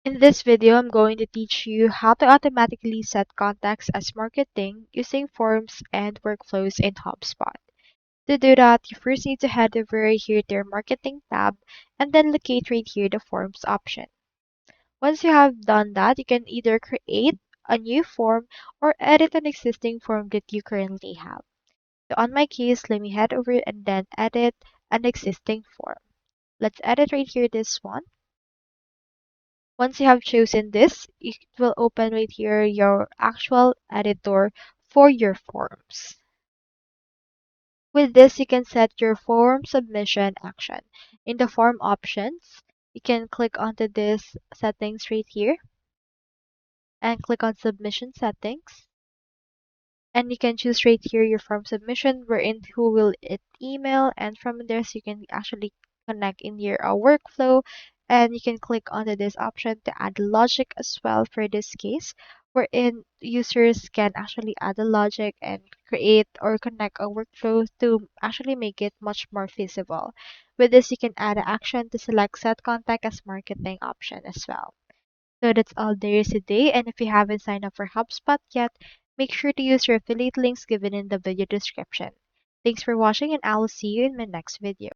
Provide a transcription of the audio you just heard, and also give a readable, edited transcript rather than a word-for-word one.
In this video, I'm going to teach you how to automatically set contacts as marketing using forms and workflows in HubSpot. To do that, you first need to head over here to your marketing tab and then locate right here the forms option. Once you have done that, you can either create a new form or edit an existing form that you currently have. So on my case, let me head over and then edit an existing form. Let's edit right here this one. Once you have chosen this, it will open right here your actual editor for your forms. With this, you can set your form submission action. In the form options, you can click onto this settings right here and click on submission settings. And you can choose right here your form submission wherein who will it email, and from there so you can actually connect in your workflow, and you can click onto this option to add logic as well for this case wherein users can actually add a logic and create or connect a workflow to actually make it much more feasible. With this, you can add an action to select set contact as marketing option as well. So that's all there is today, and if you haven't signed up for HubSpot yet, make sure to use your affiliate links given in the video description. Thanks for watching, and I will see you in my next video.